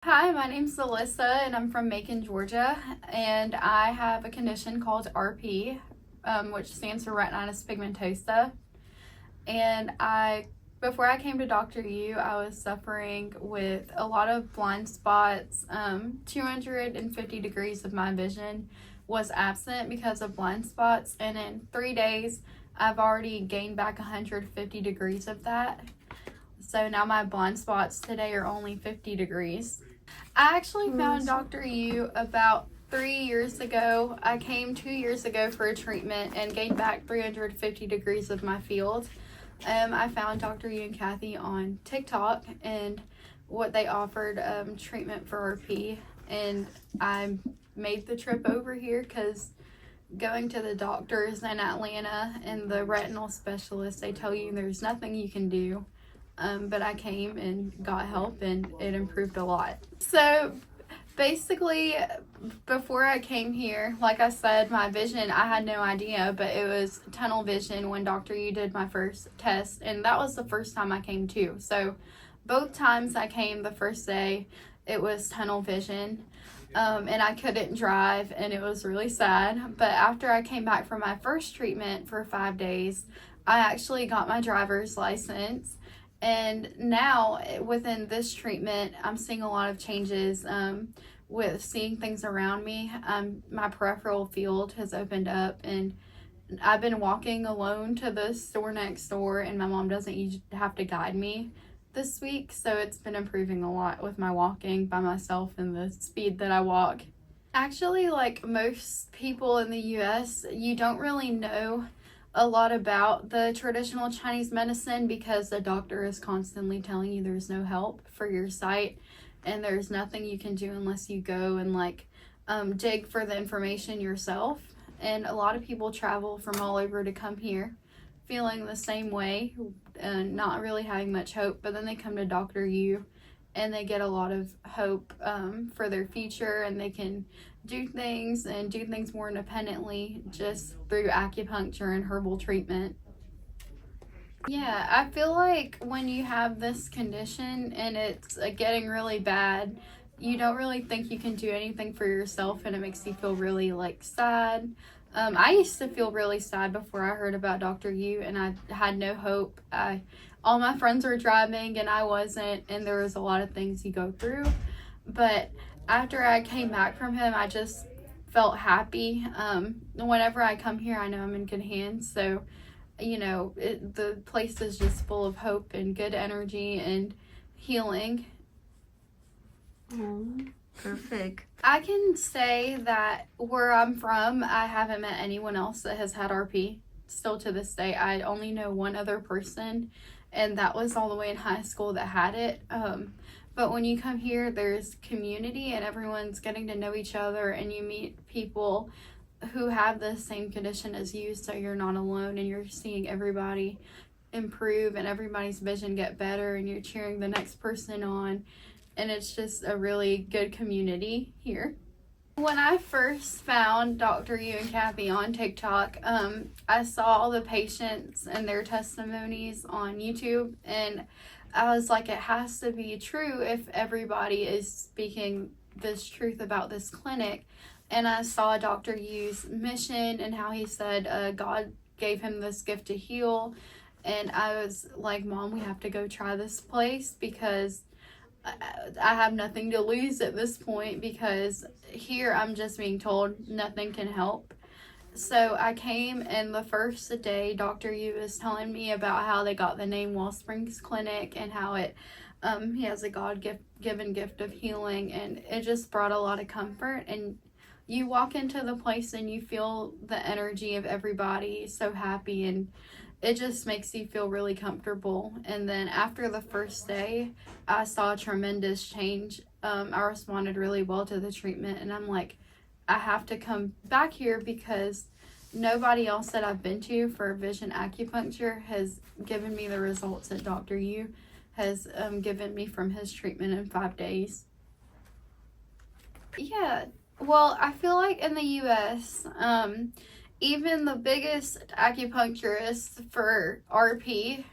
Hi, my name's Alyssa and I'm from Macon, Georgia, and I have a condition called RP, which stands for retinitis pigmentosa. And before I came to Dr. Yu, I was suffering with a lot of blind spots. 250 degrees of my vision was absent because of blind spots, and in 3 days, I've already gained back 150 degrees of that. So now my blind spots today are only 50 degrees. I actually found Dr. Yu about 3 years ago. I came 2 years ago for a treatment and gained back 350 degrees of my field. I found Dr. Yuweidongyanke on TikTok and what they offered treatment for RP, and I made the trip over here because going to the doctors in Atlanta and the retinal specialists, they tell you there's nothing you can do. But I came and got help and it improved a lot. So basically, before I came here, like I said, my vision, I had no idea, but it was tunnel vision when Dr. Yu did my first test, and that was the first time I came too. So both times I came the first day, it was tunnel vision. And I couldn't drive and it was really sad. But after I came back from my first treatment for 5 days, I actually got my driver's license. And now, within this treatment, I'm seeing a lot of changes with seeing things around me. My peripheral field has opened up, and I've been walking alone to the store next door, and my mom doesn't have to guide me this week. So it's been improving a lot with my walking by myself and the speed that I walk. Actually, like most people in the US, you don't really know a lot about the traditional Chinese medicine because the doctor is constantly telling you there's no help for your sight and there's nothing you can do unless you go and dig for the information yourself. And a lot of people travel from all over to come here feeling the same way and not really having much hope, but then they come to Dr. Yu and they get a lot of hope for their future, and they can do things more independently just through acupuncture and herbal treatment. Yeah, I feel like when you have this condition and it's getting really bad, you don't really think you can do anything for yourself, and it makes you feel really sad. I used to feel really sad before I heard about Dr. Yu, and I had no hope. All my friends were driving and I wasn't, and there was a lot of things you go through. But after I came back from him, I just felt happy. Whenever I come here, I know I'm in good hands. So, the place is just full of hope and good energy and healing. Perfect. I can say that where I'm from, I haven't met anyone else that has had RP. Still to this day, I only know one other person, and that was all the way in high school that had it. But when you come here, there's community and everyone's getting to know each other, and you meet people who have the same condition as you, so you're not alone, and you're seeing everybody improve and everybody's vision get better, and you're cheering the next person on, and it's just a really good community here. When I first found Dr. Yuweidongyanke on TikTok, I saw all the patients and their testimonies on YouTube, and I was like, it has to be true if everybody is speaking this truth about this clinic. And I saw Dr. Yu's mission and how he said God gave him this gift to heal. And I was like, Mom, we have to go try this place because I have nothing to lose at this point, because here I'm just being told nothing can help. So I came, and the first day Dr. Yu was telling me about how they got the name Wellsprings Clinic and how he has a God-given gift of healing, and it just brought a lot of comfort. And you walk into the place and you feel the energy of everybody so happy, and it just makes you feel really comfortable. And then after the first day, I saw a tremendous change. I responded really well to the treatment, and I'm like, I have to come back here because nobody else that I've been to for vision acupuncture has given me the results that Dr. Yu has given me from his treatment in 5 days. Yeah, well, I feel like in the US, even the biggest acupuncturists for RP,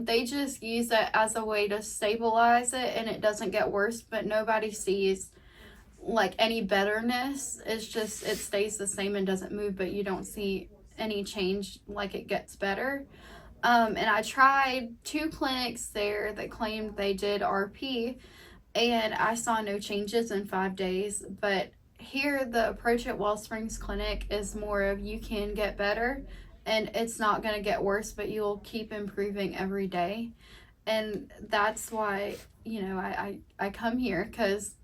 they just use it as a way to stabilize it and it doesn't get worse, but nobody sees like any betterness. It's just, it stays the same and doesn't move, but you don't see any change, like it gets better. And I tried 2 clinics there that claimed they did RP, and I saw no changes in 5 days. But here, the approach at Wellsprings Clinic is more of you can get better, and it's not going to get worse, but you'll keep improving every day. And that's why, you know, I come here, because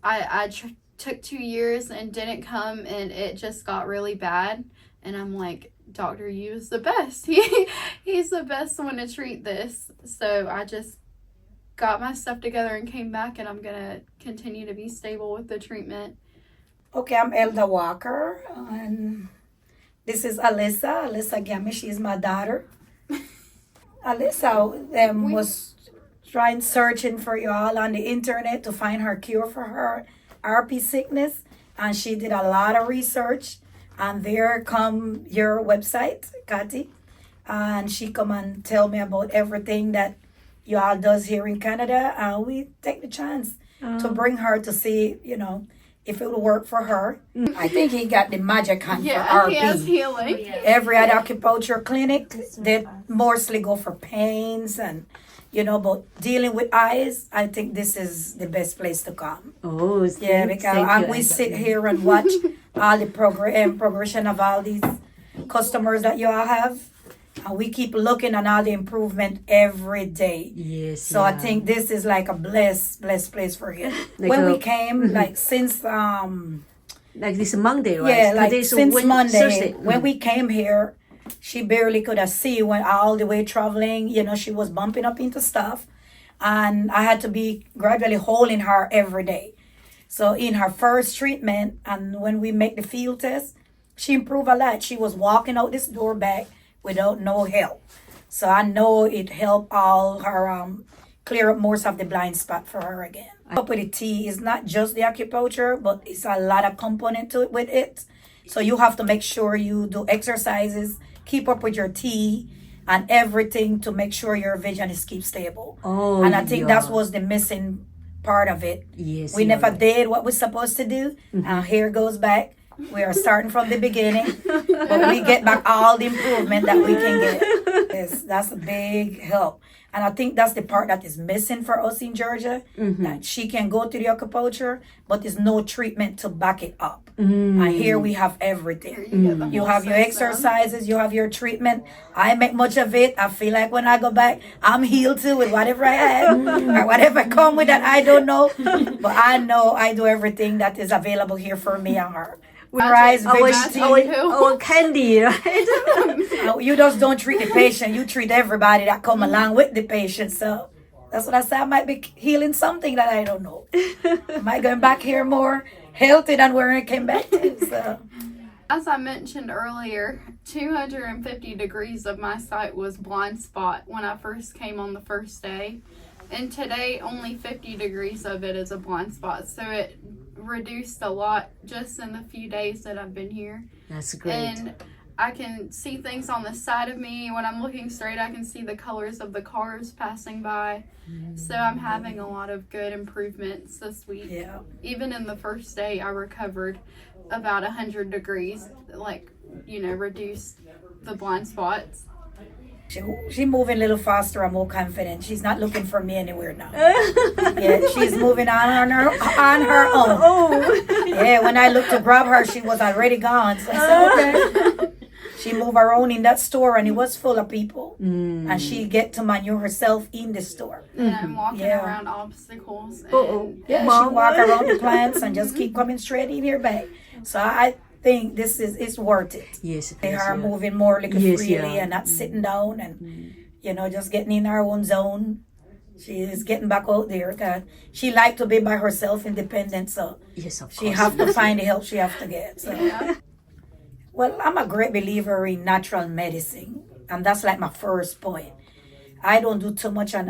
I took 2 years and didn't come, and it just got really bad. And I'm like, Dr. Yu is the best. He's the best one to treat this. So I just got my stuff together and came back, and I'm going to continue to be stable with the treatment. Okay, I'm Elda Walker, and this is Alyssa Gammy. She's my daughter. Alyssa was searching for you all on the internet to find her cure for her RP sickness, and she did a lot of research. And there come your website, Kati, and she come and tell me about everything that you all does here in Canada. And we take the chance to bring her to see, you know, if it will work for her. I think he got the magic hand for RP. He has healing. Every other acupuncture clinic, they mostly go for pains and, you know, but dealing with eyes, I think this is the best place to come. Oh, yeah, because we sit here and watch all the progression of all these customers that you all have, and we keep looking at all the improvement every day. Yes. So I think this is like a blessed place for him. Like when we came, like since like this Monday, right? yeah, like since Monday, Thursday. when we came here, she barely could have see when all the way traveling. You know, she was bumping up into stuff, and I had to be gradually holding her every day. So in her first treatment, and when we make the field test, she improved a lot. She was walking out this door back without no help. So I know it helped all her clear up most of the blind spot for her again. Up with the T is not just the acupuncture, but it's a lot of component to it with it. So you have to make sure you do exercises, keep up with your T and everything to make sure your vision is keep stable. Oh, and I think that was the missing part of it. Yes, we never did what we're supposed to do. And here goes back. We are starting from the beginning, but we get back all the improvement that we can get. Yes, that's a big help. And I think that's the part that is missing for us in Georgia, that she can go to the acupuncture, but there's no treatment to back it up. And here we have everything. You have your exercises, you have your treatment. I make much of it. I feel like when I go back, I'm healed too with whatever I have or whatever come with that I don't know. But I know I do everything that is available here for me and her. We rise, our candy, right? You just don't treat the patient. You treat everybody that come along with the patient. So that's what I said. I might be healing something that I don't know. Am I going back here more healthy than where I came back to? So. As I mentioned earlier, 250 degrees of my sight was blind spot when I first came on the first day. And today, only 50 degrees of it is a blind spot. So it reduced a lot just in the few days that I've been here. That's great. And I can see things on the side of me. When I'm looking straight, I can see the colors of the cars passing by. So I'm having a lot of good improvements this week. Yeah. Even in the first day, I recovered about 100 degrees, like, you know, reduced the blind spots. She's moving a little faster and more confident. She's not looking for me anywhere now. Yeah, she's moving on her own. Oh. Yeah, when I looked to grab her, she was already gone. So I said, okay. She moved her own in that store, and it was full of people. And she get to maneuver herself in the store. And I'm walking around obstacles. And yeah, she walk around the plants and just keep coming straight in here back. So I think this is worth it. Yes, they are moving more like freely and not sitting down and you know, just getting in her own zone. She is getting back out there. She like to be by herself, independent. So yes, of course. She have to find the help she have to get. So. Yeah. Well, I'm a great believer in natural medicine, and that's like my first point. I don't do too much on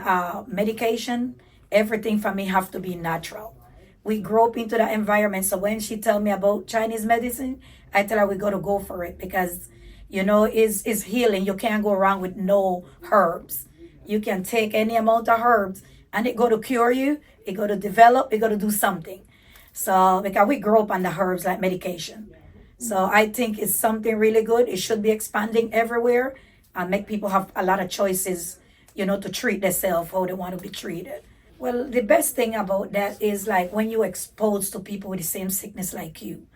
medication. Everything for me have to be natural. We grew up into that environment. So when she tell me about Chinese medicine, I tell her we got to go for it because, you know, it's healing. You can't go wrong with no herbs. You can take any amount of herbs and it go to cure you. It go to develop. It go to do something. So because we grew up on the herbs like medication. So I think it's something really good. It should be expanding everywhere and make people have a lot of choices, you know, to treat themselves how they want to be treated. Well, the best thing about that is like when you're exposed to people with the same sickness like you,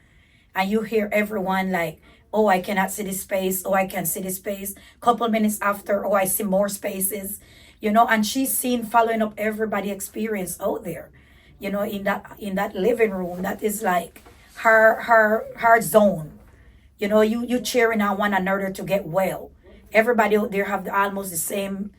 and you hear everyone like, oh, I cannot see this space, oh, I can see this space. Couple minutes after, oh, I see more spaces, you know, and she's seen following up everybody experience out there, you know, in that living room. That is like her zone. You know, you cheering on one another to get well. Everybody out there have almost the same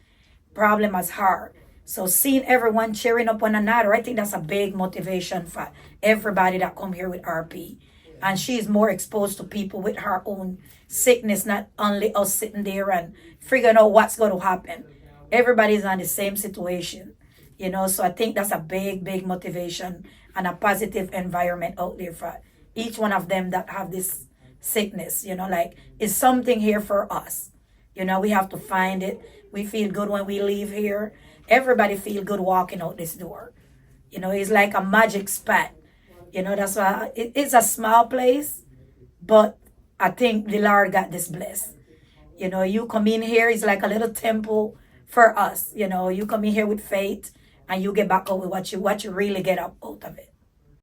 problem as her. So seeing everyone cheering up one another, I think that's a big motivation for everybody that come here with RP. And she's more exposed to people with her own sickness, not only us sitting there and figuring out what's going to happen. Everybody's on the same situation, you know. So I think that's a big motivation and a positive environment out there for each one of them that have this sickness, you know, like it's something here for us. You know, we have to find it. We feel good when we leave here. Everybody feel good walking out this door. You know, it's like a magic spot. You know, that's why it's a small place, but I think the Lord got this blessed. You know, you come in here, it's like a little temple for us. You know, you come in here with faith and you get back out with what you really get out of it.